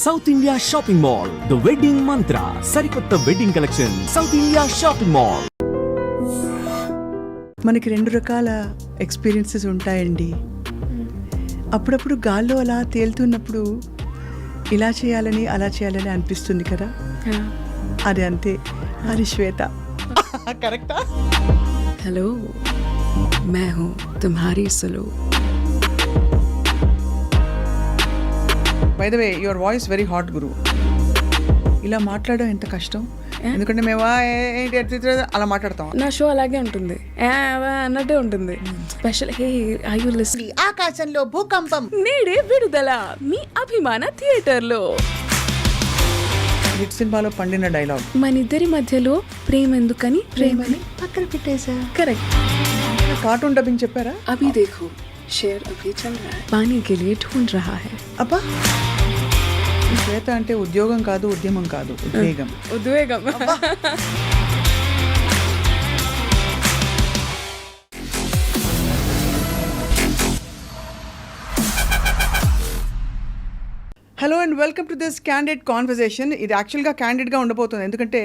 South India shopping mall, the wedding మంత్ర, సరికొత్త wedding collection, south India shopping mall. మనకి 2 రకాల experiences ఉంటాయండి. అప్పుడప్పుడు గాల్లో అలా తేలుతున్నప్పుడు ఇలా చేయాలని అలా చేయాలని అనిపిస్తుంది కదా, అది అంతే. అది శ్వేత. కరెక్టా? हेलो, मैं हूँ तुम्हारी Sulu. By the way your voice very hot గురు. ఇలా మాట్లాడడం ఎంత కష్టం, ఎందుకంటే మేము ఏంటి అలా మాట్లాడతాం. నా షో అలాగే ఉంటుంది, అన్నట్టే ఉంటుంది. Special hey are you listening. ఆకాశంలో భూకంపం, నేడే విడుదల మీ అభిమాన థియేటర్లో. హిట్ సినిమాలో పండిన డైలాగ్. మనిద్దరి మధ్యలో ప్రేమ ఎందుకని ప్రేమని పక్కన పెట్టేశా. కరెక్ట్. కార్టూన్ డబ్బింగ్ చెప్పారా? అభి देखो शेर अभी चल रहा है, पानी के लिए ढूंढ रहा है. అబ్బా, శ్వేత అంటే ఉద్యోగం కాదు, ఉద్యమం కాదు, ఉద్వేగం. ఉద్వేగం. Hello and welcome to this candid conversation. ఇది యాక్చువల్గా క్యాండిడ్గా ఉండబోతుంది, ఎందుకంటే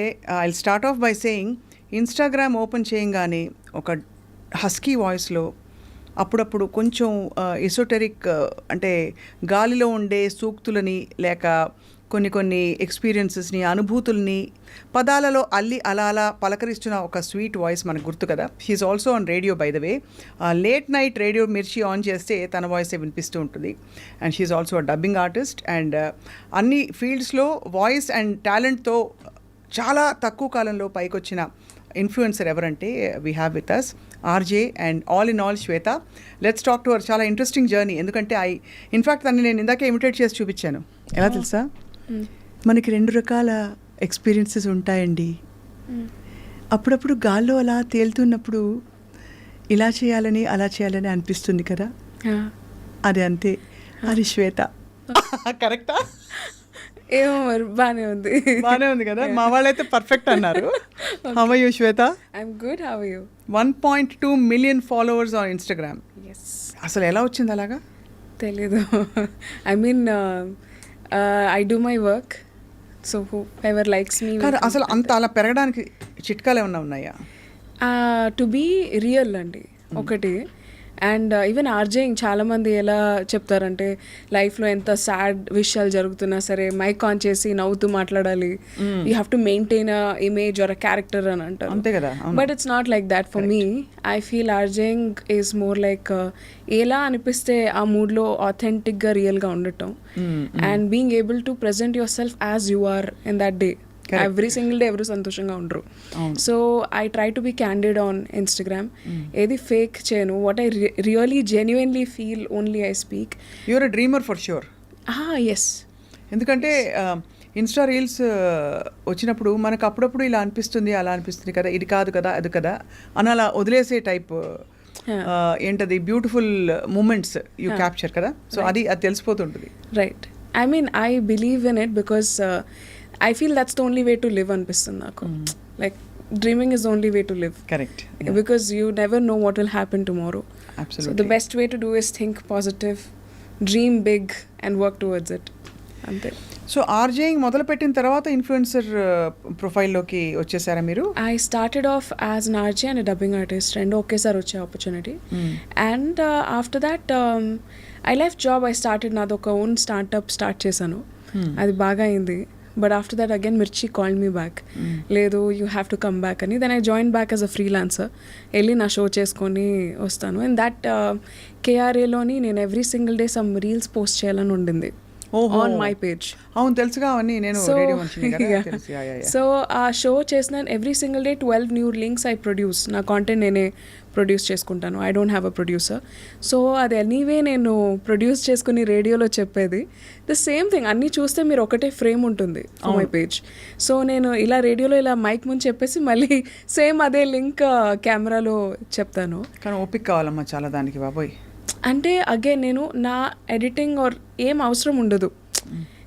I start of by saying, Instagram open చేయంగానే ఒక హస్కీ వాయిస్లో, అప్పుడప్పుడు కొంచెం ఎసోటెరిక్ అంటే గాలిలో ఉండే సూక్తులని లేక కొన్ని ఎక్స్పీరియన్సెస్ని, అనుభూతుల్ని పదాలలో అల్లి అలా అలా పలకరిస్తున్న ఒక స్వీట్ వాయిస్ మనకు గుర్తు కదా. She's also on radio by the way. Late night radio Mirchi on చేస్తే తన వాయిసే వినిపిస్తూ ఉంటుంది. And she's also a dubbing artist. And అన్ని ఫీల్డ్స్లో వాయిస్ అండ్ టాలెంట్తో చాలా తక్కువ కాలంలో పైకొచ్చిన ఇన్ఫ్లుయెన్సర్ ఎవరంటే we have with us RJ and all in all Shweta. Let's talk to her. చాలా ఇంట్రెస్టింగ్ జర్నీ, ఎందుకంటే ఇన్ఫ్యాక్ట్ తనని నేను ఇందాకే ఇమిటేట్ చేసి చూపించాను. ఎలా తెలుసా, మనకి 2 రకాల ఎక్స్పీరియన్సెస్ ఉంటాయండి. అప్పుడప్పుడు గాల్లో అలా తేలుతున్నప్పుడు ఇలా చేయాలని అలా చేయాలని అనిపిస్తుంది కదా, అది అంతే. అది శ్వేత. కరెక్టా? ఏమో మరి బానే ఉంది కదా. మా వాళ్ళైతే పర్ఫెక్ట్ అన్నారు. How are you Shweta? I'm good. How are you? 1.2 million followers on Instagram. Yes. అసలు ఎలా వచ్చింది అలాగా? తెలీదు. I mean I do my work, so ever likes me. అసలు అంత అలా పెరగడానికి చిట్కాలు ఏమన్నా ఉన్నాయా? టు బీ రియల్ అండి ఒకటి. అండ్ ఈవెన్ ఆర్జేయింగ్ చాలామంది ఎలా చెప్తారంటే లైఫ్లో ఎంత సాడ్ విషయాలు జరుగుతున్నా సరే మైక్ ఆన్ చేసి నవ్వుతూ మాట్లాడాలి, you have to maintain a image or a character అని అంటారు. అంతే కదా. But it's not like that for me. I feel RJing is more like ఎలా అనిపిస్తే ఆ మూడ్లో ఆథెంటిక్గా రియల్గా ఉండటం and being able to present your self as you are in that day. Every single day ఎవరు సంతోషంగా ఉండరు. So I try to be candid on Instagram. ఏది ఫేక్ చేయను. What I really genuinely feel only I speak. You're a dreamer for sure. Yes. ఎందుకంటే Insta reels వచ్చినప్పుడు మనకు అప్పుడప్పుడు ఇలా అనిపిస్తుంది అలా అనిపిస్తుంది కదా, ఇది కాదు కదా అది కదా అని అలా వదిలేసే టైప్ ఏంటది బ్యూటిఫుల్ మూమెంట్స్ యూ క్యాప్చర్ కదా. సో అది తెలిసిపోతుంటుంది. Right. I mean I believe in it because I feel that's the only way to live అనిపిస్తుంది నాకు. Like dreaming is the only way to live. Correct. Yeah. Because you never know what will happen tomorrow. Absolutely. So the best way to do is think positive, dream big and work towards it. అంతే. So RJing మొదలుపెట్టిన తర్వాత influencer ప్రొఫైల్లోకి వచ్చేసారా మీరు? I started off as an RJ and dubbing artist, రెండు ఒకేసారి వచ్చే opportunity. And after that I life job. I started నాది ఒక ఓన్ స్టార్ట్అప్ స్టార్ట్ చేశాను. అది బాగా అయింది. But after that again Mirchi called me back. Ledu, you have to come back ani. Then I joined back as a freelancer. Elli na show cheskoni ostanu. And that KRA loni nenu every single day some reels post cheyalani undindi on my page. అవును తెలుసుగా అవన్నీ, నేను radio మనిషిని కదా, తెలుసు. So ఆ show చేసిన every single day 12 new links I produce. నా కాంటెంట్ నేనే ప్రొడ్యూస్ చేసుకుంటాను. I don't have a producer. So అది ఎనీవే నేను ప్రొడ్యూస్ చేసుకుని రేడియోలో చెప్పేది ద సేమ్ థింగ్. అన్నీ చూస్తే మీరు ఒకటే ఫ్రేమ్ ఉంటుంది మై పేజ్. సో నేను ఇలా రేడియోలో ఇలా మైక్ ముందు చెప్పేసి మళ్ళీ సేమ్ అదే లింక్ కెమెరాలో చెప్తాను. కానీ ఓపిక కావాలమ్మా చాలా దానికి బాబోయ్. అంటే అగైన్ నేను నా ఎడిటింగ్ ఆర్ ఏం అవసరం ఉండదు.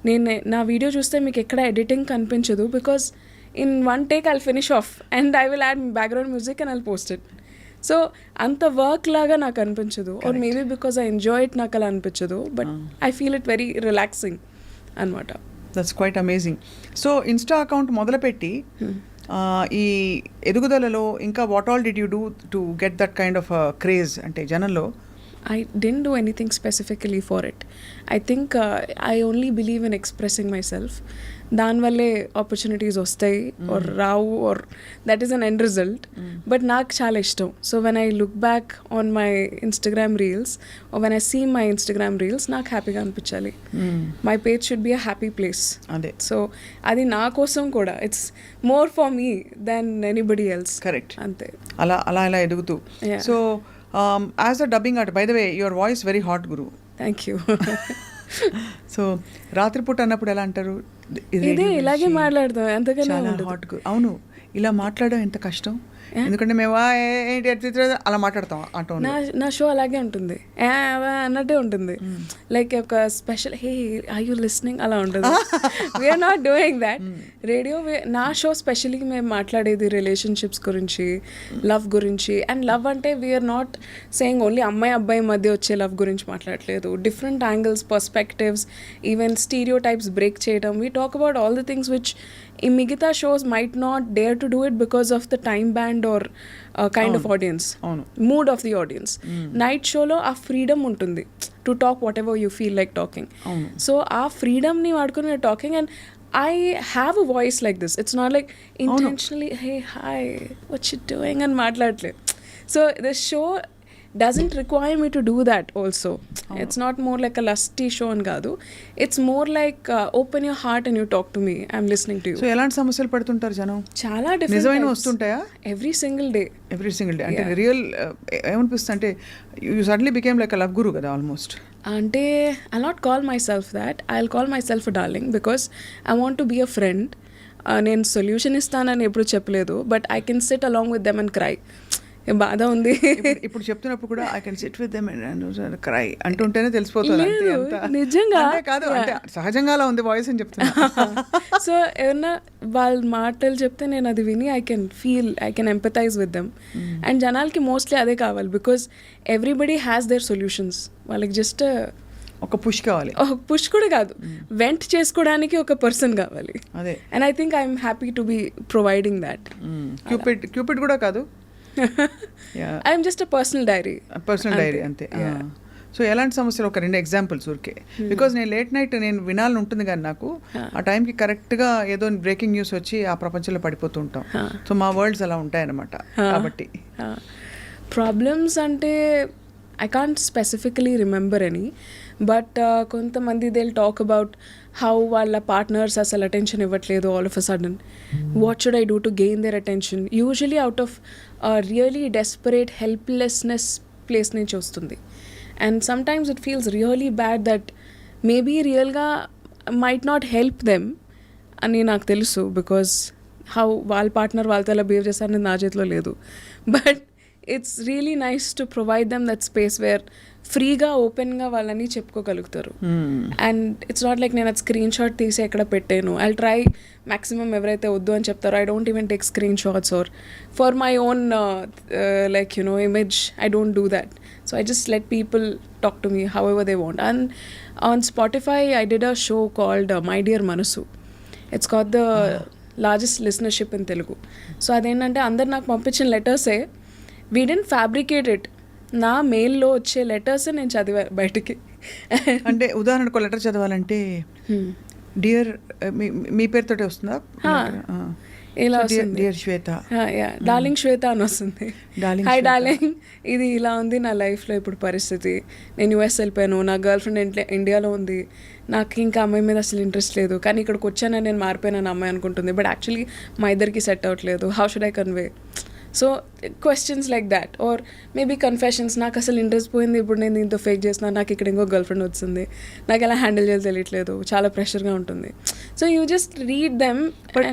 నేను నా వీడియో చూస్తే మీకు ఎక్కడ ఎడిటింగ్ కనిపించదు. Because in one take I'll finish off and I will add background music and I'll post it. So అంత వర్క్ లాగా నాకు అనిపించదు. Or maybe because I enjoy it నాకు అలా అనిపించదు. But I feel it very relaxing అనమాట. That's quite amazing. So insta account మొదలుపెట్టి ఈ ఎదుగుదలలో ఇంకా what all did you do to get that kind of craze అంటే జనంలో? I didn't do anything specifically for it. I think I only believe in expressing myself. దానివల్లే opportunities వస్తాయి or రావు or that is an end result. But నాకు చాలా ఇష్టం. So when I look back on my Instagram reels or when I see my Instagram reels నాకు హ్యాపీగా అనిపించాలి. My page should be a happy place. అదే. So అది నా కోసం కూడా it's more for me than anybody else. Correct. అంతే. అలా అలా అలా ఎదుగుతూ. So as a dubbing artist, by the way your voice very hot Guru. Thank you. So రాత్రిపూట అన్నప్పుడు ఎలా అంటారు? ఇదే ఇలాగే మాట్లాడతాం. ఎంతకన్నా హాట్ గురు. అవును, ఇలా మాట్లాడడం ఎంత కష్టం. ఎందుకంటే మేము ఏంటి అలా మాట్లాడతాం ఆ నా షో అలాగే ఉంటుంది, అన్నట్టే ఉంటుంది. లైక్ ఒక special hey are you listening అలా ఉంటుంది. We're not doing that. Radio నా షో స్పెషల్లీ మేము మాట్లాడేది రిలేషన్షిప్స్ గురించి, లవ్ గురించి. అండ్ లవ్ అంటే వీఆర్ నాట్ సేయింగ్ ఓన్లీ అమ్మాయి అబ్బాయి మధ్య వచ్చే లవ్ గురించి మాట్లాడలేదు. Different angles, perspectives, even stereotypes break చేయడం. We talk about all the things which ఈ మిగతా shows might not dare to do it because of the time band or kind of audience, mood of the audience. Night షోలో ఆ freedom ఉంటుంది to talk what ever you feel like talking. So ఆ ఫ్రీడమ్ని వాడుకుని talking. And I have a voice like this. It's not like intentionally, hey, hi, what you doing? And maatladle. So the show doesn't require me to do that also. It's not more like a lusty show and gadu. It's more like open your heart and you talk to me. I'm listening to you. So elanti samasyalu padtuntaru janam? Chala different. నిజమైన వస్తుంటాయా? Every single day. అంటే real ఏమనిపిస్తుంది అంటే you suddenly became like a love guru కదా almost. అంటే I'll not call myself that. I'll call myself a darling because I want to be a friend. నేను solution ఇస్తానని ఎప్పుడు చెప్పలేదు, but I can sit along with them and cry. బాధ ఉంది ఇప్పుడు చెప్తున్నప్పుడు కూడా I can sit with them and cry అంటుంటేనే తెలిసిపోతుంది. నిజంగా కాదు, అంటే సహజంగా అలా ఉంది వాయిస్ అని చెప్తున్నా. సో ఏమన్నా వాళ్ళ మాటలు చెప్తే నేను అది విని I can feel, I can empathise with them. And జనాలకి మోస్ట్లీ అదే కావాలి because everybody has their solutions. వాళ్ళకి జస్ట్ ఒక పుష్ కావాలి. పుష్ కూడా కాదు, వెంట్ చేసుకోవడానికి ఒక పర్సన్ కావాలి. అదే. And I think I'm happy to be providing that. Cupid కూడా కాదు, I'm just a personal diary అంతే. సో ఎలాంటి సమస్యలు ఒక 2 ఎగ్జాంపుల్స్ ఊరికే, బికాజ్ నేను లేట్ నైట్ నేను వినాలని ఉంటుంది కానీ నాకు ఆ టైంకి కరెక్ట్గా ఏదో బ్రేకింగ్ న్యూస్ వచ్చి ఆ ప్రపంచంలో పడిపోతూ ఉంటాం. సో మా వరల్డ్స్ అలా ఉంటాయన్నమాట. కాబట్టి ప్రాబ్లమ్స్ అంటే I can't specifically remember any, but కొంతమంది they will talk about how వాళ్ళ పార్ట్నర్స్ అసలు అటెన్షన్ ఇవ్వట్లేదు all of a sudden. What should I do to gain their attention? Usually out of really desperate helplessness place నుంచి వస్తుంది. And sometimes it feels really bad that maybe రియల్గా might not help them అని నాకు తెలుసు, because how వాళ్ళ partner వాళ్ళతో ఎలా behave చేస్తారనేది నా చేతిలో లేదు. But it's really nice to provide them that space where ఫ్రీగా ఓపెన్గా వాళ్ళని చెప్పుకోగలుగుతారు. అండ్ ఇట్స్ నాట్ లైక్ నేను అది స్క్రీన్ షాట్ తీసి ఎక్కడ పెట్టాను. ఐ ట్రై మ్యాక్సిమం ఎవరైతే వద్దు అని చెప్తారో I don't even take screenshots or for my own like image I don't do that. So I just let people talk to me however they want. And on Spotify I did a show called my dear Manasu. It's got the largest listenership in Telugu. So అదేంటంటే అందరు నాకు పంపించిన లెటర్సే, we didn't fabricate it. నా మెయిల్లో వచ్చే letters నేను చదివా బయటికి. అంటే ఉదాహరణకు లెటర్ చదవాలంటే డియర్ మీ పేరుతోటే వస్తుందా? ఇలా వస్తుంది, డియర్ శ్వేత, డార్లింగ్ శ్వేత అని వస్తుంది. హాయ్ డార్లింగ్, ఇది ఇలా ఉంది నా లైఫ్లో ఇప్పుడు పరిస్థితి. నేను యూఎస్ వెళ్ళిపోయాను, నా గర్ల్ ఫ్రెండ్ ఇండియాలో ఉంది, నాకు ఇంకా అమ్మాయి మీద అసలు ఇంట్రెస్ట్ లేదు, కానీ ఇక్కడికి వచ్చానని నేను మారిపోయాను అమ్మాయి అనుకుంటుంది, బట్ యాక్చువల్లీ మా ఇద్దరికి సెట్ అవ్వట్లేదు. How should I convey? So questions like that. Or maybe confessions, నాకు అసలు ఇంట్రెస్ట్ పోయింది, ఇప్పుడు నేను దీంతో ఫేక్ చేస్తున్నాను, నాకు ఇక్కడ ఇంకో గర్ల్ ఫ్రెండ్ వచ్చింది, నాకు ఎలా హ్యాండిల్ చేయాలి తెలియట్లేదు, చాలా ప్రెషర్గా ఉంటుంది. So you just read them. But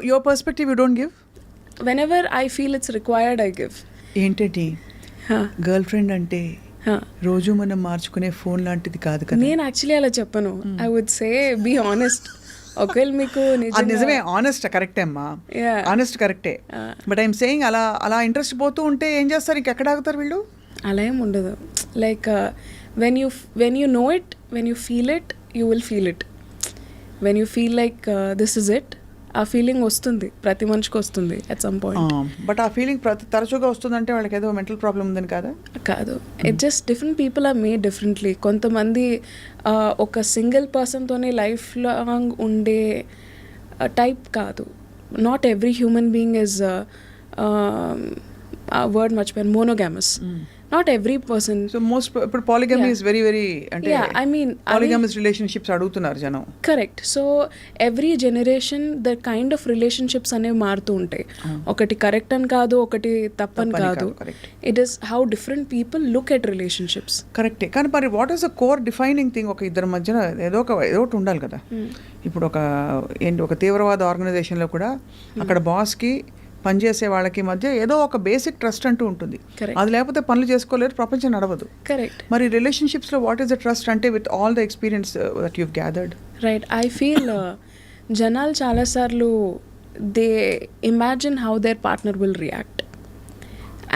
your perspective you don't give? When ever I feel it's required I give. ఏంటంటే గర్ల్ ఫ్రెండ్ అంటే రోజు మనం మార్చుకునే ఫోన్ లాంటిది కాదు కదా. నేను యాక్చువల్లీ అలా చెప్పను. I would say be honest. ఒకవేళ మీకు నిజమే, ఆనెస్ట్ కరెక్టే అమ్మా, ఆనెస్ట్ కరెక్టే. బట్ ఐఎమ్ సేయింగ్ అలా అలా ఇంట్రెస్ట్ పోతూ ఉంటే ఏం చేస్తారు, ఇంకెక్కడ ఆగుతారు వీళ్ళు? అలా ఏం ఉండదు. Like when you know it, when you feel it, you will feel it. When you feel like this is it, ఆ ఫీలింగ్ వస్తుంది, ప్రతి మనిషికి వస్తుంది అట్ సమ్ పాయింట్. బట్ ఆ ఫీలింగ్ తరచుగా వస్తుందంటే వాళ్ళకి ఏదో మెంటల్ ప్రాబ్లం ఉందని కాదా? కాదు, it just different people are made differently. కొంతమంది ఒక సింగిల్ పర్సన్తోనే లైఫ్ లాంగ్ ఉండే టైప్ కాదు. Not every human being is word మర్చిపోయాను, monogamous. Not every person. So most ఇప్పుడు పాలిగమీ ఇస్ వెరీ వెరీ అంటే ఐ మీన్ పాలిగమస్ రిలేషన్షిప్స్ అడుగుతున్నారు జనం. Correct. So every generation the kind of relationships అనేవి మారుతూ ఉంటాయి. ఒకటి కరెక్ట్ అని కాదు, ఒకటి తప్పని కాదు. It is how different people look at relationships. కరెక్టే. కానీ మరి what is the core defining thing? ఒక ఇద్దరి మధ్యన ఏదో ఒకటి ఉండాలి కదా. ఇప్పుడు ఒక తీవ్రవాద ఆర్గనైజేషన్లో కూడా అక్కడ బాస్కి పనిచేసే వాళ్ళకి మధ్య ఏదో ఒక బేసిక్ ట్రస్ట్ అంటూ ఉంటుంది. అది లేకపోతే పనులు చేసుకోలేరు, ప్రపంచం నడవదు. కరెక్ట్. మరి రిలేషన్షిప్స్లో వాట్ ఈస్ ద ట్రస్ట్ అంటే with all the experience that you've gathered? Right. I feel జనాలు చాలాసార్లు they imagine how their partner will react,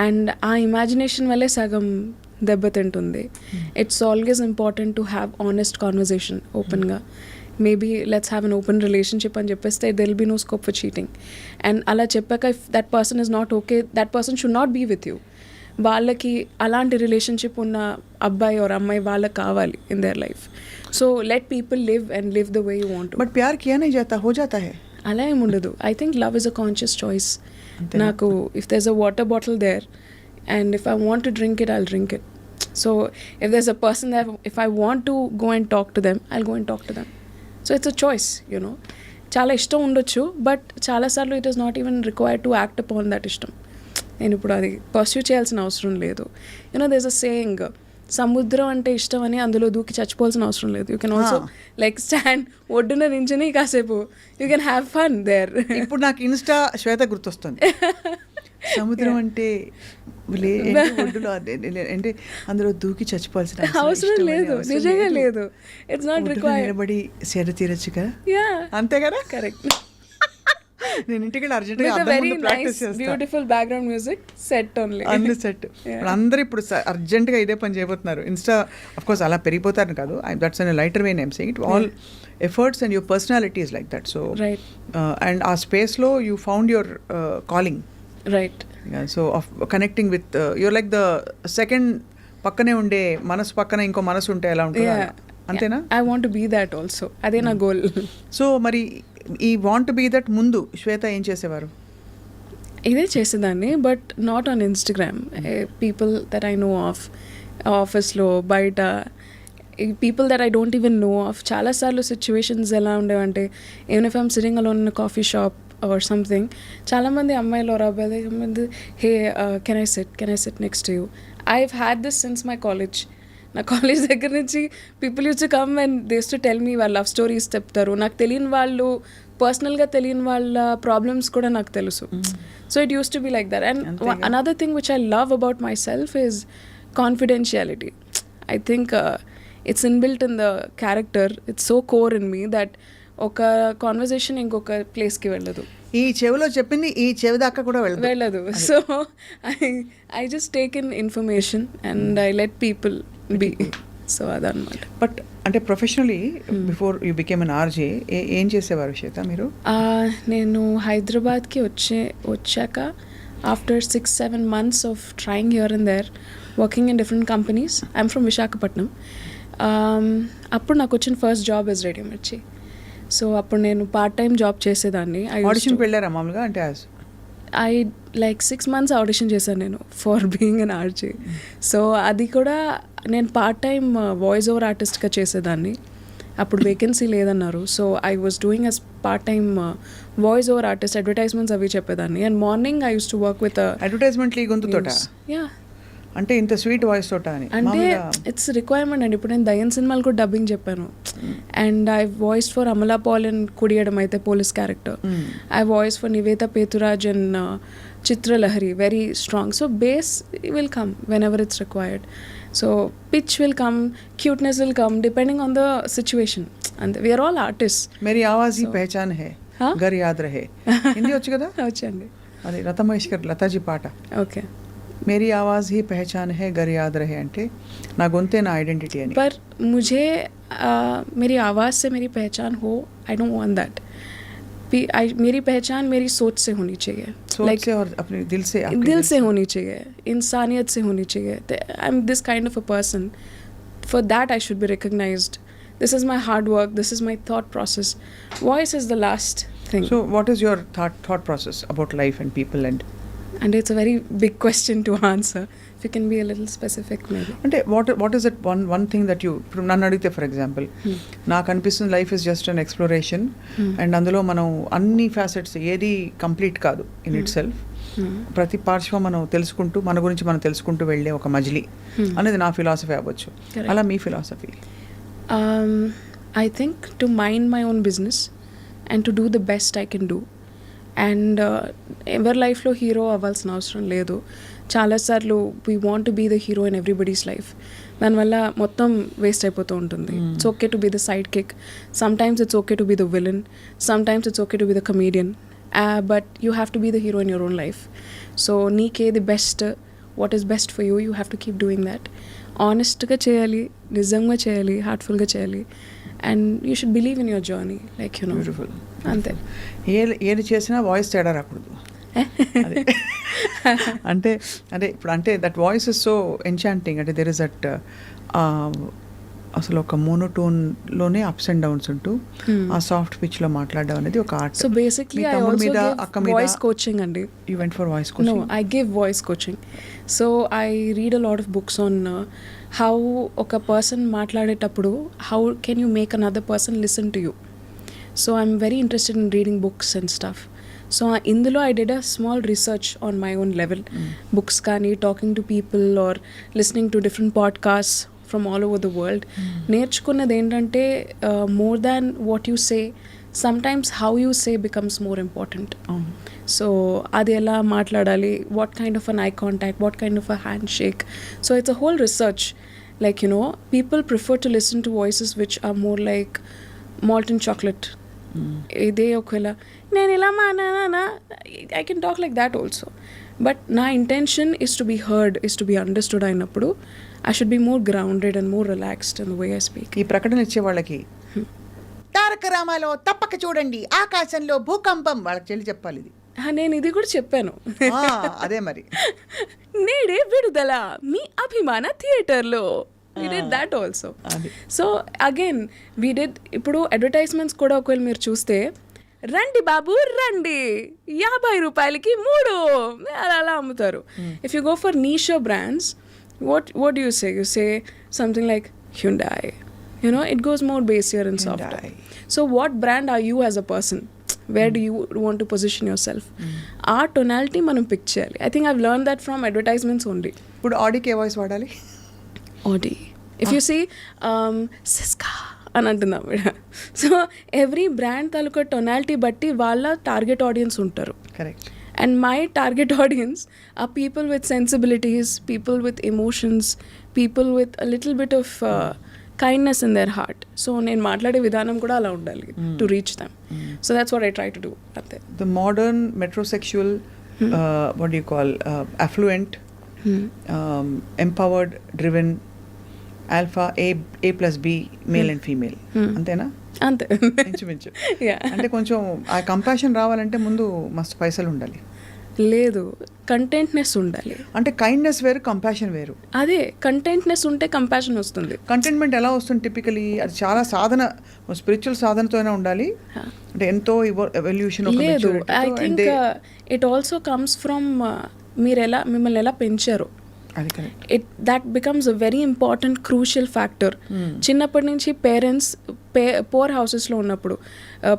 and ఆ ఇమాజినేషన్ వల్లే సగం దెబ్బతింటుంది. It's always important to have honest conversation ఓపెన్గా. Maybe let's have an open relationship అని చెప్పేస్తే there will be no scope for cheating. And అలా చెప్పాక if that person is not okay, that person should not be with you. వాళ్ళకి అలాంటి relationship ఉన్న అబ్బాయి or అమ్మాయి వాళ్ళకి కావాలి in their life. So let people live and live the way you want. But ప్యార్ కియా నహీ జాతా, హో జాతా హై. అలా ఏమి ఉండదు. I think love is a conscious choice. నాకు if there is a water bottle there and if I want to drink it, I'll drink it. So if there is a person that if I want to go and talk to them, I'll go and talk to them. So it's a choice, you know. చాలా ఇష్టం ఉండొచ్చు, but చాలాసార్లు it is not even required to act upon that ఇష్టం. నేను ఇప్పుడు అది pursue చేయాల్సిన అవసరం లేదు. You know there is a saying, సముద్రం అంటే ఇష్టం అని అందులో దూకి చచ్చిపోవాల్సిన అవసరం లేదు. You can also like stand ఒడ్డున నించుని కాసేపు you can have fun there. ఇప్పుడు నాకు ఇన్స్టా శ్వేత గుర్తొస్తుంది. సముద్రం అంటే ఒడ్డులో అంటే అందులో దూకి చచ్చిపోవాల్సిన అవసరం లేదు, నిజంగా లేదు. It's not required. నిలబడి సేద తీరచ్చు కదా, అంతే కదా. కరెక్ట్. నేను ఇంటికి అర్జెంట్గా ప్రాక్టీస్ చేస్తాను. Beautiful background music set only. అన్ని సెట్. అందరూ ఇప్పుడు అర్జెంట్గా ఇదే పని చేయబోతున్నారు. ఇన్స్టా ఆఫ్ కోర్స్ అలా పెరిగిపోతారు కాదు, that's an lighter way I'm saying it. All efforts and your personality is like that. So and ఆ స్పేస్లో you found your calling. Right. So of connecting with your like the second పక్కనే ఉండే మనసు పక్కన ఇంకో మనసు ఉంటే ఎలా ఉంటుంది, అంతేనా? I want be that also. అదే నా గోల్. సో మరి ఈ వాంట్ బీ దట్ ముందు శ్వేత ఏం చేసేవారు? ఇదే చేసేదాన్ని, but not on Instagram. People that I know of, ఆఫీస్లో, బయట, people that I don't even know of. చాలాసార్లు సిచ్యువేషన్స్ ఎలా ఉండేవంటే, even if I'm sitting alone in coffee shop or something, చాలామంది అమ్మాయిలు or అబ్బాయిలు, hey can I sit next to you. I have had this since my college. నా college దగ్గర నుంచి people use to come and they use to tell me వాళ్ళ love stories చెప్తారు. నాకు తెలియని వాళ్ళు, పర్సనల్గా తెలియని వాళ్ళ ప్రాబ్లమ్స్ కూడా నాకు తెలుసు. So it use to be like that. And another thing which I love about my self is confidentiality. I think it's inbuilt in the character. It's so core in me that ఒక conversation ఇంకొక ప్లేస్కి వెళ్ళదు. ఈ చెవిలో చెప్పింది ఈ చెవి దాకా కూడా వెళ్ళదు. So I just take in information and I let people be. So అదనమాట. బట్ అంటే professionally before you became an RJ ఏం చేసేవారు శ్వేత మీరు? నేను హైదరాబాద్కి వచ్చాక after 6-7 months of trying here and there, working in different companies. I'm from Visakhapatnam. అప్పుడు నాకు వచ్చిన first job is radio Mirchi. So అప్పుడు నేను పార్ట్ టైం జాబ్ చేసేదాన్ని. ఆడిషన్కి వెళ్ళారా మామూలుగా? అంటే ఐ లైక్ 6 months ఆడిషన్ చేశాను నేను for being an RJ. So అది కూడా నేను పార్ట్ టైం వాయిస్ ఓవర్ ఆర్టిస్ట్గా చేసేదాన్ని. అప్పుడు వేకెన్సీ లేదన్నారు. So I was doing as part time voice over artist, advertisements అవి చెప్పేదాన్ని. And morning I use to work with అడ్వర్టైజ్మెంట్లు గొంతుతోట. యా, అంటే ఇంత స్వీట్ వాయిస్ తోట అని అంటే ఇట్స్ రిక్వైర్మెంట్ అండి. ఇప్పుడు నేను దయ్యం సినిమాలు కూడా డబ్బింగ్ చెప్పాను. And I voice for Amala Paul and కుడియడం అయితే police character. I voice for Nivetha Pethuraj and Chitralahari, very strong. So base will come whenever it's required. So pitch will come, cuteness will come depending on the situation. అంతే, we're all artist. మేరీ ఆవాజ్ హీ పహచాన్ హై, గర్ యాద్ రహే. హిందీ వచ్చు కదా? వచ్చండి. అది లతా మంగేష్కర్, లతాజీ పాట. ఓకే. मेरी आवाज़ ही पहचान है, घर याद रहे అంటే నా గొంతే నా ఐడెంటిటీ అని. पर मुझे मेरी आवाज़ से मेरी पहचान हो, आई डोंट वांट दैट. मेरी पहचान मेरी सोच से होनी चाहिए, सोच से और अपने दिल से, आपके दिल से होनी चाहिए, इंसानियत से होनी चाहिए. I am this kind of a person. For that I should be recognized. This is my hard work, this is my thought process. Voice is the last thing. So what is your thought process about life and people? And it's a very big question to answer. If you can be a little specific maybe. అంటే what is that one thing that you ఇప్పుడు నన్ను అడిగితే for example నాకు అనిపిస్తుంది life is just an exploration and అందులో మనం అన్ని facets ఏది కంప్లీట్ కాదు ఇన్ ఇట్ సెల్ఫ్. ప్రతి పార్శ్వం మనం తెలుసుకుంటూ మన గురించి మనం తెలుసుకుంటూ వెళ్ళే ఒక మజిలీ అనేది నా ఫిలాసఫీ అవ్వచ్చు. అలా మీ philosophy? I think to mind my own business and to do the best I can do. And ఎవరి లైఫ్లో హీరో అవ్వాల్సిన అవసరం లేదు. చాలాసార్లు we want to be the hero in everybody's life. దానివల్ల మొత్తం వేస్ట్ అయిపోతూ ఉంటుంది. It's okay to be the sidekick, sometimes it's okay to be the villain, sometimes it's okay to be the comedian, but you have to be the hero in your own life. So నీకేది best, what is best for you, you have to keep doing that. ఆనెస్ట్గా చేయాలి, నిజంగా చేయాలి, హార్ట్ఫుల్గా చేయాలి. And you should believe in your journey, like you know. Beautiful. అంతే. ఏది చేసినా వాయిస్ తేడా రాకూడదు. అంటే ఇప్పుడు అంటే that voice is so enchanting. అంటే దెర్ ఇస్ దట్ అసలు ఒక మోనోటోన్లోనే అప్స్ అండ్ డౌన్స్ ఉంటూ ఆ సాఫ్ట్ పిచ్లో మాట్లాడడం అనేది ఒక art. So basically I also give voice coaching అండి. You went for voice coaching? No, I give voice coaching. So I read a lot of books on how ఒక person మాట్లాడేటప్పుడు how can you make another person listen to you. So I'm very interested in reading books and stuff. So ఇందులో I did a small research on my own level. Books కానీ, talking to people are listening to different podcast from all over the world. నేర్చుకున్నది ఏంటంటే more than what you say, sometimes how you say becomes more important. So అది ఎలా మాట్లాడాలి, what kind of an eye contact, what kind of a handshake. So it's a whole research. Like you know, people prefer to listen to voices which are more like malt and chocolate. ఇదే ఒకవేళ నేను ఇలా మానా, I can talk like that also. But నా intention is to be heard, is to be understood అయినప్పుడు I should be more grounded and more relaxed in the way I speak. ఈ ప్రకటన ఇచ్చే వాళ్ళకి తారక రామాలో తప్పక చూడండి, ఆకాశంలో భూకంపం, వాళ్ళకి చెల్లి చెప్పాలి ఇది. నేను ఇది కూడా చెప్పాను. అదే మరి. నేడే విడుదల మీ అభిమాన థియేటర్లో. We did that also. So again we did. ఇప్పుడు అడ్వర్టైజ్మెంట్స్ కూడా ఒకవేళ మీరు చూస్తే, రండి బాబు రండి, 50 రూపాయలకి 3 అలా అమ్ముతారు. If you go for niche brands, what do you say? You say something like Hyundai. You know, it goes more basier and softer. So what brand are you as a person? Where do you want to position yourself? Our tonality మనం pick చేయాలి. I think I've learned that from advertisements only. ఇప్పుడు ఆడీకి ఏ voice వాడాలి? Audi. If you see Siska అని అంటున్నాం. So every brand తాలూకా tonality బట్టి వాళ్ళ target audience ఉంటారు. Correct. And my target audience are people with sensibilities, people with emotions, people with a little bit of kindness in their heart. So నేను మాట్లాడే విధానం కూడా అలా ఉండాలి to reach them. So that's what I try to do. The modern metrosexual, what do you call, affluent, empowered, driven, alpha, A plus B, male and female. అంతేనా? అంతే. ఇంచుమించు. అంటే కొంచెం ఆ కంపాషన్ రావాలంటే ముందు మస్తు పైసలు ఉండాలి. లేదు, కంటెంట్నెస్ ఉండాలి. అంటే కైండ్నెస్ వేరు, కంపాషన్ వేరు. అదే, కంటెంట్నెస్ ఉంటే కంపాషన్ వస్తుంది. కంటెంట్మెంట్ ఎలా వస్తుంది టిపికలీ? అది చాలా సాధన, స్పిరిచువల్ సాధనతోనే ఉండాలి. అంటే ఎంతో ఎవల్యూషన్. లేదు, I think it also comes from మిమ్మల్ని ఎలా పెంచారు. That becomes a very important crucial factor. చిన్నప్పటి నుంచి పేరెంట్స్ పోర్ హౌసెస్లో ఉన్నప్పుడు,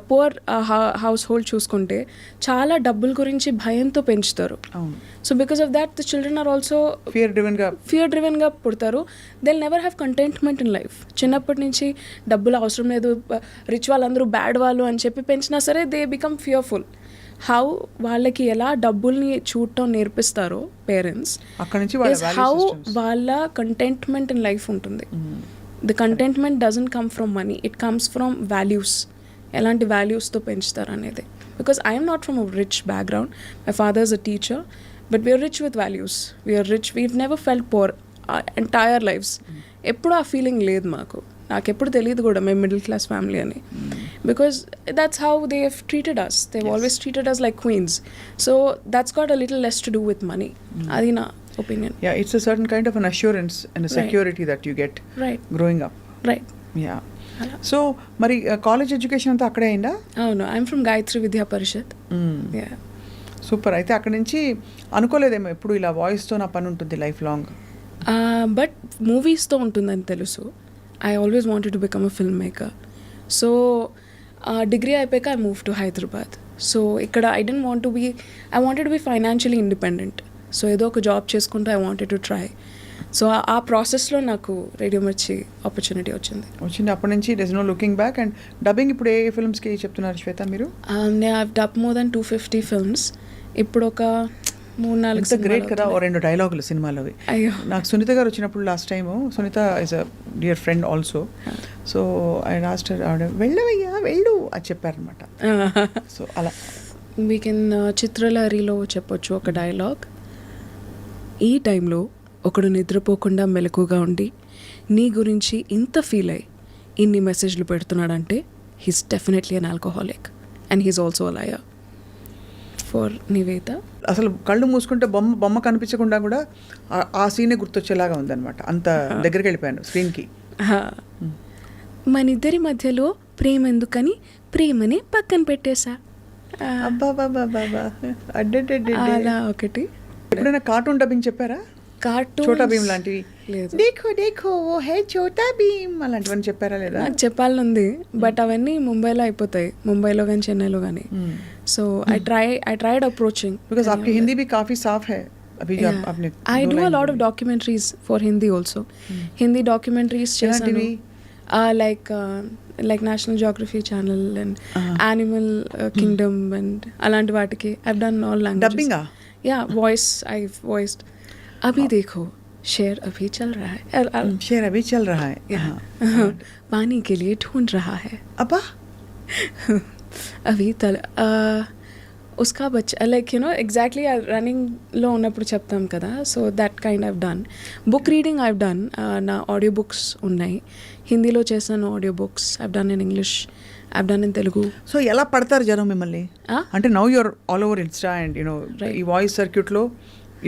పోర్ హౌస్ హోల్డ్ చూసుకుంటే చాలా డబ్బుల గురించి భయంతో పెంచుతారు. So because of that the children are also fear డ్రివెన్గా పుడతారు. They never have contentment in life. చిన్నప్పటి నుంచి డబ్బులు అవసరం లేదు, రిచ్ వాళ్ళందరూ బ్యాడ్ వాళ్ళు అని చెప్పి పెంచినా సరే దే బికమ్ ఫియర్ఫుల్. హౌ వాళ్ళకి ఎలా డబ్బుల్ని చూడటం నేర్పిస్తారో పేరెంట్స్, హౌ వాళ్ళ కంటెంట్మెంట్ ఇన్ లైఫ్ ఉంటుంది. The contentment doesn't come from money, it comes from values. ఎలాంటి వాల్యూస్తో పెంచుతారు అనేది. Because I'm not from a rich background, my father is a teacher, but we're rich with values. We're rich, we've never felt poor entire lives. ఎప్పుడు ఆ feeling లేదు మాకు. నాకు ఎప్పుడు తెలియదు కూడా మేము మిడిల్ క్లాస్ ఫ్యామిలీ అని, because that's how they have treated us, they always treated us like queens. So that's got a little less to do with money. అది నా opinion. Yeah, it's a certain kind of an assurance and a security that you get growing up. Right. Yeah. So మరి college education అంతా అక్కడే అయిందా? అవును, I'm from Gayatri విద్యా పరిషత్. Super. అయితే అక్కడ నుంచి అనుకోలేదేమో ఎప్పుడు ఇలా వాయిస్తో నా పని ఉంటుంది లైఫ్ లాంగ్? బట్ మూవీస్తో ఉంటుందని తెలుసు. I always wanted to become a filmmaker. So degree అయిపోయాక I move to Hyderabad. So ఇక్కడ I wanted to be financially independent. So ఏదో ఒక జాబ్ చేసుకుంటూ I wanted to try. So ఆ ప్రాసెస్లో నాకు రేడియో మిర్చి ఆపర్చునిటీ వచ్చింది. అప్పటి నుంచి there is no looking back. And dubbing ఇప్పుడు ఏ ఫిల్మ్స్కి చెప్తున్నారు శ్వేత మీరు? నేను I dub more than 250 films. ఇప్పుడు ఒక 3-4 గ్రేట్ కదా. 2 డైలాగులు సినిమాలోవి. అయ్యో, నాకు సునీత గారు వచ్చినప్పుడు last time, Sunitha is a dear friend also. So I last ఆవిడ వెళ్ళవయ్యా వెళ్ళు అని చెప్పారనమాట. సో అలా వీ కెన్ చిత్రలహరిలో చెప్పొచ్చు ఒక డైలాగ్. ఈ టైంలో ఒకడు నిద్రపోకుండా మెలకుగా ఉండి నీ గురించి ఇంత ఫీల్ అయ్యి ఇన్ని మెసేజ్లు పెడుతున్నాడంటే he's definitely an alcoholic and he's also a liar. For Nivetha అసలు కళ్ళు మూసుకుంటే బొమ్మ కనిపించకుండా కూడా ఆ సీనే గుర్తొచ్చేలాగా ఉందన్నమాట. అంత దగ్గరికి వెళ్ళిపోయాను స్క్రీన్కి. మనిద్దరి మధ్యలో ప్రేమ ఎందుకని ప్రేమని పక్కన పెట్టేశా. అలా ఒకటి. ఎప్పుడైనా కార్టూన్ డబ్బింగ్ చెప్పారా? కార్టూన్ చోటా భీమ్ లాంటివి? లేదు. దేఖో దేఖో ఓ హే చోటా భీమ్ అలాంటివన్నీ చెప్పారా లేదా? నాకు చెప్పాలనుంది, బట్ అవన్నీ ముంబైలో అయిపోతాయి, ముంబైలో కానీ చెన్నైలో కానీ. So I tried approaching because आपकी हिंदी भी काफी साफ है अभी जो आपने. I do a lot of documentaries for Hindi also. Hindi documentaries chesanu. Like National Geography Channel and Animal Kingdom and alanti vaatiki I've done all languages. Dubbing Yeah, voice. I've voiced अभी देखो शेर अभी चल रहा है. शेर अभी चल रहा है. पानी के लिए ढूंढ रहा है. अब्बा अभी उसका बच्चा లైక్ యూనో ఎగ్జాక్ట్లీ రన్నింగ్లో ఉన్నప్పుడు చెప్తాం కదా. So that kind I've done. Book reading I've done. నా ఆడియో బుక్స్ ఉన్నాయి, హిందీలో చేశాను audio books. I've done in English, I've done in Telugu. So ఎలా పడతారు జనం మిమ్మల్ని? అంటే now you're all over insta and you know ఈ వాయిస్ సర్క్యూట్లో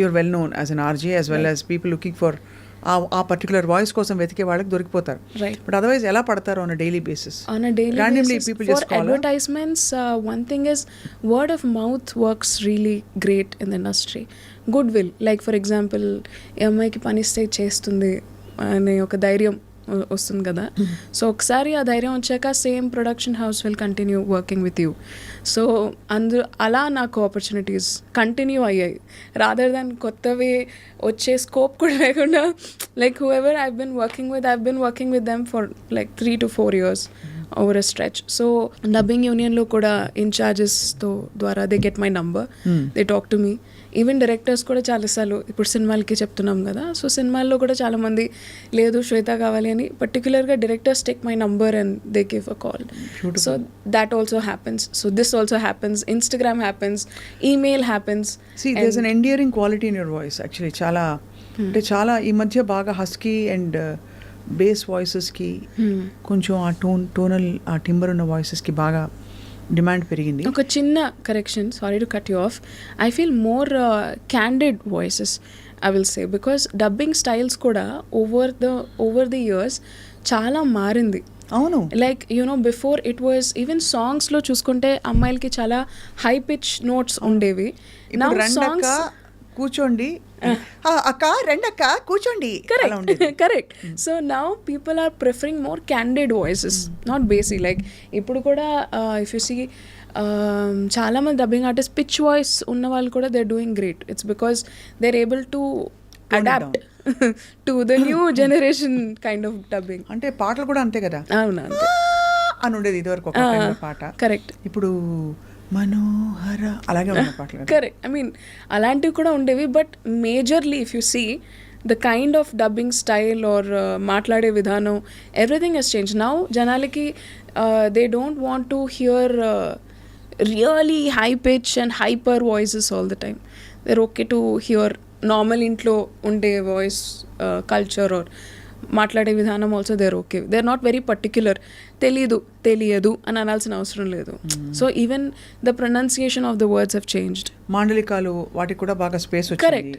you're well known as an RJ as well as people looking for ఆ పర్టికులర్ వాయిస్ కోసం వెతికే వాళ్ళకి దొరికిపోతారు. బట్ అదర్వైజ్ ఎలా పడతారు on a daily basis? Randomly people just call. For advertisements, one thing is word of mouth works really great in the industry. Goodwill, like for example, ఈ అమ్మాయికి పని ఇస్తే చేస్తుంది అనే ఒక ధైర్యం వస్తుంది కదా. సో ఒకసారి ఆ ధైర్యం వచ్చాక same production house will continue working with you. So అలా నాకు ఆపర్చునిటీస్ కంటిన్యూ అయ్యాయి, రాదర్ దాన్ కొత్తవి వచ్చే స్కోప్ కూడా లేకుండా. Like who ever I've been working with them for like 3 to 4 years over a stretch. So dubbing యూనియన్లో కూడా ఇన్ఛార్జెస్తో ద్వారా they get my number, they talk to me. Even directors కూడా చాలాసార్లు ఇప్పుడు సినిమాలకి చెప్తున్నాం కదా. సో సినిమాల్లో కూడా చాలామంది లేదు శ్వేత కావాలి అని పర్టికులర్గా directors take my number and they give a call. So that also happens. So this also happens. Instagram happens, email happens. See, there's an endearing quality in your voice actually. చాలా అంటే చాలా ఈ మధ్య బాగా హస్కీ అండ్ బేస్ వాయిసెస్కి కొంచెం ఆ tonal ఆ timber ఉన్న వాయిసెస్కి బాగా డిమాండ్ పెరిగింది. ఒక చిన్న correction, sorry to cut you of. I feel more candid voices I will say, because dubbing styles కూడా ఓవర్ ది ఇయర్స్ చాలా మారింది. అవును, like you know before it was even సాంగ్స్లో చూసుకుంటే అమ్మాయిలకి చాలా హై పిచ్ నోట్స్ ఉండేవి. నా సాంగ్స్ కూర్చోండి అక్క రెండక్క కూర్చోండి. Correct. So now people are preferring more candid voices, not basic. Like ఇప్పుడు కూడా ఇఫ్ యూ సీ చాలామంది డబ్బింగ్ ఆర్టిస్ట్ పిచ్ వాయిస్ ఉన్న వాళ్ళు కూడా they are doing great. It's because they are able to adapt to the new generation kind of dubbing. అంటే పాటలు కూడా అంతే కదా. అవునా, అంతే అని ఉండేది ఇదివరకు ఒక పాట. కరెక్ట్. ఇప్పుడు మనోహర అలాగే ఉన్న పాటలు. కరెక్ట్. ఐ మీన్ అలాంటివి కూడా ఉండేవి, but majorly if you see the kind of dubbing style or మాట్లాడే విధానం, ఎవ్రీథింగ్ హెస్ చేంజ్. నౌ జనాలకి they don't want to hear really high pitch and hyper voices all the time. They're okay to hear normal ఇంట్లో ఉండే voice culture or మాట్లాడే విధానం also they are okay, they are not very particular. తెలియదు అని అనాల్సిన అవసరం లేదు. So even the pronunciation of the words have changed. మాండలికాలు వాటికి కూడా బాగా space correct.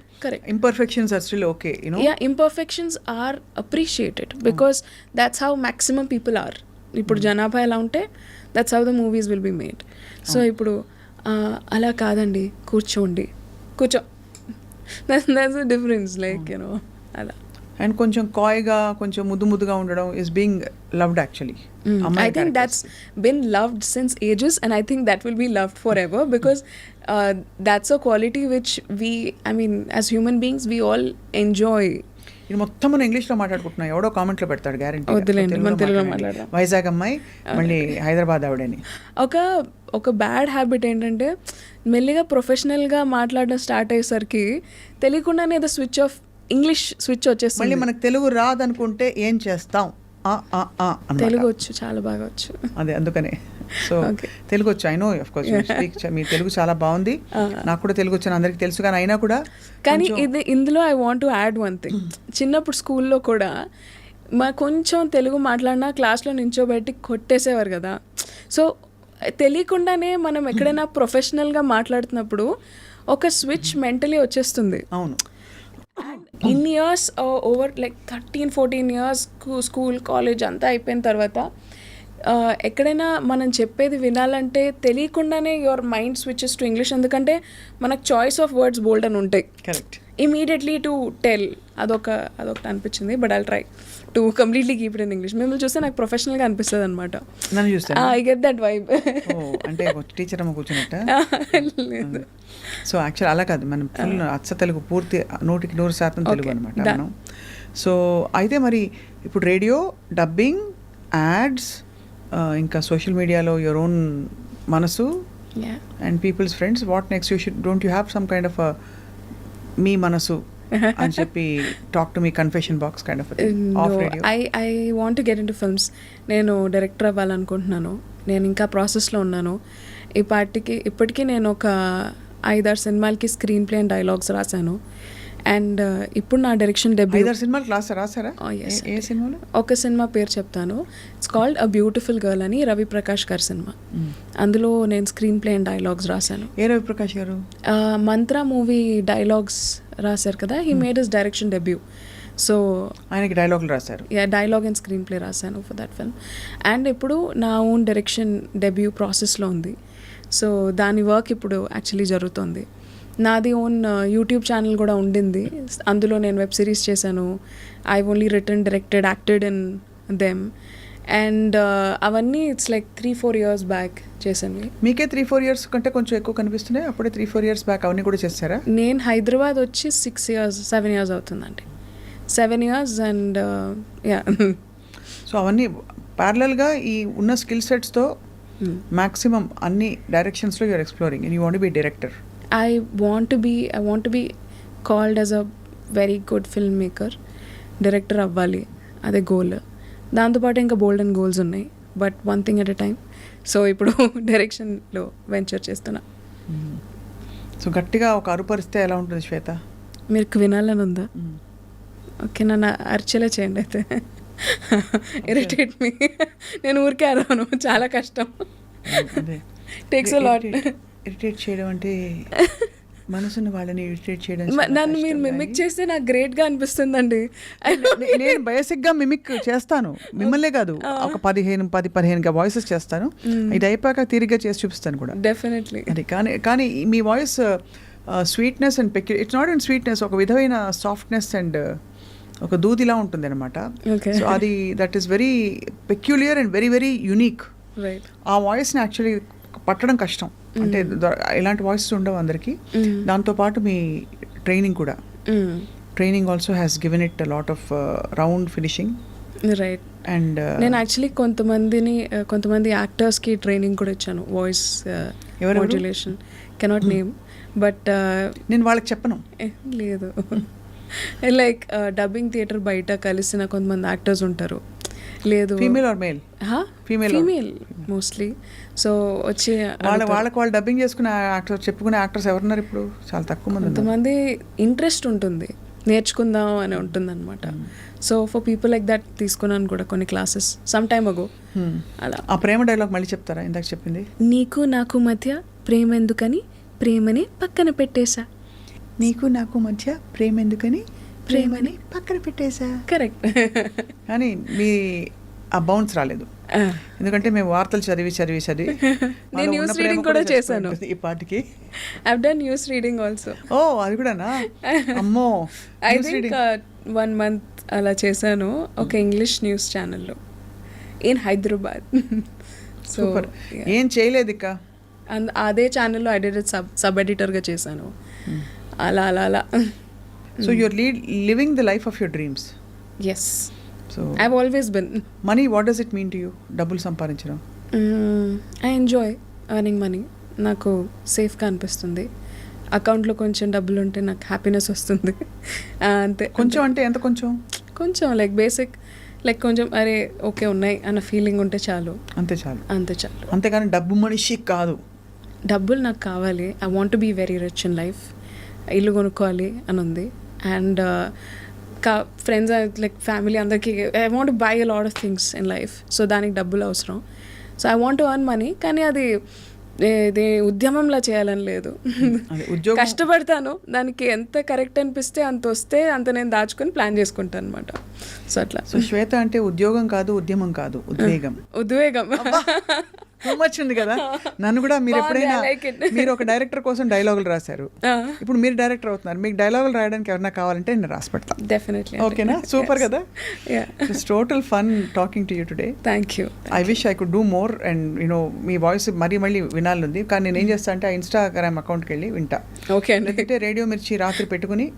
Imperfections are still okay, you know. Yeah, imperfections are appreciated because that's how maximum people are. ఇప్పుడు జనాభా ఎలా ఉంటే that's how the movies will be made. So ఇప్పుడు అలా కాదండి, కూర్చో. that's the difference, like, you know, అలా. And కొంచెం కాయ్గా కొంచెం ముద్దుగా ఉండడం is being loved actually. I think that's been loved since ages, and I think that will be loved forever because that's a quality which as human beings we all enjoy. ఇది మొత్తం మనం ఇంగ్లీష్లో మాట్లాడుకుంటున్నాం, ఎవడో కామెంట్లో పెడతాడు గ్యారెంటీ. వద్దులేండి, మన తెలుగులో మాట్లాడదాం. వైజాగ్ అమ్మాయి మళ్ళీ హైదరాబాద్ ఆవిడని. ఒక బ్యాడ్ హ్యాబిట్ ఏంటంటే మెల్లిగా ప్రొఫెషనల్గా మాట్లాడడం స్టార్ట్ అయ్యేసరికి తెలియకుండానే ఏదో ఇంగ్లీష్ స్విచ్ వచ్చేస్తుంది. మళ్ళీ మనకు తెలుగు రాదనుకుంటే ఏం చేస్తాం? తెలుగు వచ్చు, చాలా బాగా వచ్చు. అదే అందుకనే. సో తెలుగు వచ్చు, ఐ నో ఆఫ్ కోర్స్ మీ తెలుగు చాలా బాగుంది, నాకు కూడా తెలుగు వచ్చాను, అందరికి తెలుసు. కానీ అయినా కూడా ఇందులో I want to add one thing. చిన్నప్పుడు స్కూల్లో కూడా కొంచెం తెలుగు మాట్లాడినా క్లాస్లో నించోబెట్టి కొట్టేసేవారు కదా. సో తెలియకుండానే మనం ఎక్కడైనా ప్రొఫెషనల్గా మాట్లాడుతున్నప్పుడు ఒక స్విచ్ మెంటలీ వచ్చేస్తుంది. అవును. In years over like 13-14 years school college అంతా అయిపోయిన తర్వాత ఎక్కడైనా మనం చెప్పేది వినాలంటే తెలియకుండానే your mind switches to English. ఎందుకంటే మనకు చాయిస్ ఆఫ్ వర్డ్స్ బోల్డ్ అని ఉంటాయి. కరెక్ట్. ఇమీడియట్లీ టు టెల్ అదొకటి అనిపించింది. But I'll try to completely keep it in English. మిమ్మల్ని చూస్తే నాకు ప్రొఫెషనల్గా అనిపిస్తుంది అనమాట. నన్ను చూస్తే ఐ గెట్ దట్ వైబ్. అంటే టీచర్ అమ్మ కూర్చున్నట్ట. సో యాక్చువల్ అలా కాదు, మనం ఫుల్ అచ్చ తెలుగు, పూర్తి 100% తెలుగు అనమాట మనం. సో అయితే మరి ఇప్పుడు రేడియో, డబ్బింగ్, యాడ్స్, ఇంకా సోషల్ మీడియాలో your own Manasu and people's friends. What next? Don't you have some kind of మీ మనసు అని చెప్పి talk to me confession box kind of of radio? I want to get into films. నేను director అవ్వాలనుకుంటున్నాను. నేను ఇంకా ప్రాసెస్లో ఉన్నాను. ఇప్పటికీ నేను ఒక 5-6 సినిమాలకి స్క్రీన్ ప్లే అండ్ డైలాగ్స్ రాశాను. అండ్ ఇప్పుడు నా డైరెక్షన్ డెబ్యూ. 5-6 సినిమాలు రాసారా? ఏ సినిమాలు? ఒక సినిమా పేరు చెప్తాను. It's called a beautiful girl అని, రవి ప్రకాష్ గారి సినిమా. అందులో నేను స్క్రీన్ ప్లే అండ్ డైలాగ్స్ రాశాను. ఏ రవి ప్రకాష్ గారు? మంత్ర మూవీ డైలాగ్స్ రాశారు కదా, he made his direction debut. So ఆయనకి డైలాగులు రాశారు. డైలాగ్ అండ్ స్క్రీన్ ప్లే రాశాను ఫర్ దట్ ఫిల్మ్. అండ్ ఇప్పుడు నా ఓన్ డైరెక్షన్ డెబ్యూ ప్రాసెస్లో ఉంది. సో దాని వర్క్ ఇప్పుడు యాక్చువల్లీ జరుగుతుంది. నాది ఓన్ యూట్యూబ్ ఛానల్ కూడా ఉండింది. అందులో నేను వెబ్ సిరీస్ చేశాను. I only return, directed, acted in them. And అవన్నీ ఇట్స్ లైక్ 3-4 years బ్యాక్ చేశాను. మీకే 3-4 years కంటే కొంచెం ఎక్కువ కనిపిస్తున్నాయి. అప్పుడే 3-4 years బ్యాక్ అవన్నీ కూడా చేశారా? నేను హైదరాబాద్ వచ్చి 7 years అవుతుందండి. 7 years అండ్ యా. సో అవన్నీ ప్యారలల్గా ఈ ఉన్న స్కిల్ సెట్స్తో మ్యాక్సిమం అన్ని డైరెక్షన్స్లో you're exploring and you want to be director. I want to be called as a very good filmmaker. Director అవ్వాలి, అదే గోల్. దాంతోపాటు ఇంకా బోల్డ్ అండ్ గోల్స్ ఉన్నాయి, but one thing at a time. So ఇప్పుడు డైరెక్షన్లో వెంచర్ చేస్తున్నా. సో గట్టిగా ఒక అరుపరిస్తే ఎలా ఉంటుంది శ్వేత? మీకు వినాలని ఉందా? ఓకే, నన్ను అరిచేలా చేయండి అయితే. Irritate me. నేను ఊరికే అరవను, చాలా కష్టం. Takes a lot. ఇరిటేట్ చేయడం అంటే మనసున్న వాళ్ళని ఇరిటేట్ చేయడం. నన్ను మీరు మిమిక్ చేస్తే నాకు గ్రేట్గా అనిపిస్తుందండి. నేను బేసిక్గా మిమిక్ చేస్తాను, మిమ్మల్నే కాదు, ఒక 10-15 వాయిసెస్ చేస్తాను. ఇది అయిపోయాక తిరిగ్గా చేసి చూపిస్తాను కూడా. డెఫినెట్లీ. అది కానీ మీ voice sweetness and it's not in sweetness, ఒక విధమైన సాఫ్ట్నెస్ అండ్ ఒక దూదిలా ఉంటుంది అనమాట. సో అది that is very peculiar and very very unique. ఆ వాయిస్ని యాక్చువల్లీ పట్టడం కష్టం. అంటే ఇలాంటి వాయిసెస్ ఉండవు అందరికీ. దాంతోపాటు మీ ట్రైనింగ్ కూడా, training also has given it lot of round finishing. Right. And నేను యాక్చువల్లీ కొంతమంది యాక్టర్స్కి ట్రైనింగ్ కూడా ఇచ్చాను, voice modulation. Cannot name, but నేను వాళ్ళకి చెప్పను. లేదు, లైక్ డబ్బింగ్ థియేటర్ బయట కలిసిన కొంతమంది యాక్టర్స్ ఉంటారు. లేదు, female or male? Female mostly. So వచ్చి వాళ్ళు డబ్బింగ్ చేసుకునే యాక్టర్స్, చెప్పుకునే యాక్టర్స్ ఎవరున్నారు ఇప్పుడు? చాలా తక్కువ మంది. కొంతమంది ఇంట్రెస్ట్ ఉంటుంది, నేర్చుకుందాం అని ఉంటుందన్నమాట. So for people like that తీసుకున్నాను కూడా కొన్ని క్లాసెస్ సమ్ టైమ్ అగో. అలా ఆ ప్రేమ డైలాగ్ మళ్ళీ చెప్తారా, ఇందాక చెప్పింది? నీకు నాకు మధ్య ప్రేమ ఎందుకని ప్రేమని పక్కన పెట్టేశా. నీకు నాకు మధ్య ప్రేమ ఎందుకని ప్రేమని పక్కన పెట్టేశా. కరెక్ట్. కానీ మీ ఆ బౌన్స్ రాలేదు, ఎందుకంటే మేము వార్తలు చదివి చదివి చదివి నేను న్యూస్ రీడింగ్ కూడా చేశాను ఈ పాటికి. I've done news reading also. ఓ అది కూడానా? అమ్మో. ఐ థింక్ 1 month అలా చేశాను ఒక ఇంగ్లీష్ న్యూస్ ఛానల్లో ఇన్ హైదరాబాద్. సూపర్. ఏం చేయలేదు ఇక అదే ఛానల్లో ఎడిటర్ సబ్ ఎడిటర్గా చేశాను. అలా అలా అలా. So you're living the life of your dreams. Yes. So I've always been. Money, what does it mean to you? డబ్బులు సంపాదించడం. I enjoy earning money. నాకు సేఫ్గా అనిపిస్తుంది. అకౌంట్లో కొంచెం డబ్బులు ఉంటే నాకు హ్యాపీనెస్ వస్తుంది. అంతే. కొంచెం అంటే ఎంత? కొంచెం కొంచెం లైక్ బేసిక్, లైక్ కొంచెం అరే ఓకే ఉన్నాయి అన్న ఫీలింగ్ ఉంటే చాలు. అంతే చాలు. అంతే చాలు. అంతేగాని డబ్బు మనిషి కాదు. డబ్బులు నాకు కావాలి. I want to be very rich in life. ఇల్లు కొనుక్కోవాలి అని ఉంది. అండ్ ఫ్రెండ్స్ లైక్ ఫ్యామిలీ అందరికీ I want buy a lot of things in life. So దానికి డబ్బులు అవసరం. So I want to earn money. కానీ అది ఇది ఉద్యమంలా చేయాలని లేదు. కష్టపడతాను, దానికి ఎంత కరెక్ట్ అనిపిస్తే అంత వస్తే అంత నేను దాచుకొని ప్లాన్ చేసుకుంటాను అనమాట. సో అట్లా. సో శ్వేత అంటే ఉద్యోగం కాదు, ఉద్యమం కాదు, ఉద్వేగం. ఉద్వేగం టూ మచ్ ఉంది కదా. నన్ను కూడా మీరు ఎప్పుడైనా మీరు ఒక డైరెక్టర్ కోసం డైలాగులు రాశారు, ఇప్పుడు మీరు డైరెక్టర్ అవుతున్నారు, మీకు డైలాగులు రాయడానికి ఎవరైనా కావాలంటే నేను రాసి పెడతా. డెఫినెట్లీ. ఓకేనా? సూపర్ కదా. It's total fun talking to you today. Thank you. I wish I could do more and you know me voice మళ్ళీ వినాలి ఉంది. కానీ నేను ఏం చేస్తా అంటే ఆ ఇన్స్టాగ్రామ్ అకౌంట్కి వెళ్ళి వింటా. ఓకే అండి. లేకపోతే రేడియో మిర్చి రాత్రి పెట్టుకుని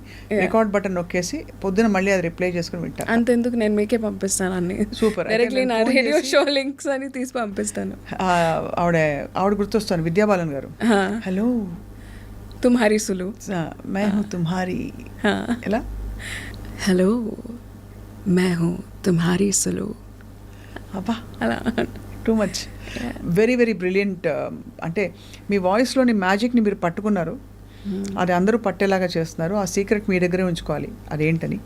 రికార్డ్ బటన్ నొక్కేసి పొద్దున మళ్ళీ అది రిప్లై చేసుకుని వింటా. అంతెందుకు, నేను మీకే పంపిస్తాను అన్ని. సూపర్. డైరెక్ట్లీ నా రేడియో షో లింక్స్ అని తీసి పంపిస్తాను. ఆవిడ గుర్తొస్తాను, విద్యాబాలన్ గారు. హలో తుమ్హారీ సులు, मैं हूँ तुम्हारी. ఎలా? హలో मैं हूँ तुम्हारी సులు. అబ్బా, అలా. Too much. Very very brilliant. అంటే మీ వాయిస్లోని మ్యాజిక్ని మీరు పట్టుకున్నారు, అది అందరూ పట్టేలాగా చేస్తున్నారు. ఆ సీక్రెట్ మీ దగ్గరే ఉంచుకోవాలి, అదేంటని.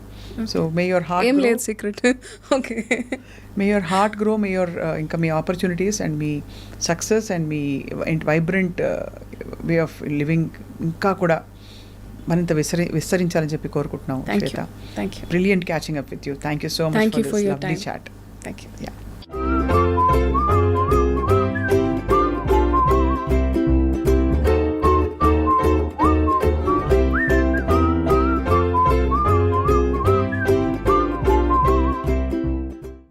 సో మే యువర్ హార్ట్, ఏం లేదు secret. Okay. May your heart grow, may your ఇంకా మీ ఆపర్చునిటీస్ అండ్ మీ సక్సెస్ అండ్ మీ వైబ్రెంట్ వే ఆఫ్ లివింగ్ ఇంకా కూడా మరింత విస్తరించాలని చెప్పి కోరుకుంటున్నాం. Thank you. Brilliant catching up with you. Thank you so much for this lovely chat. Thank you. Yeah.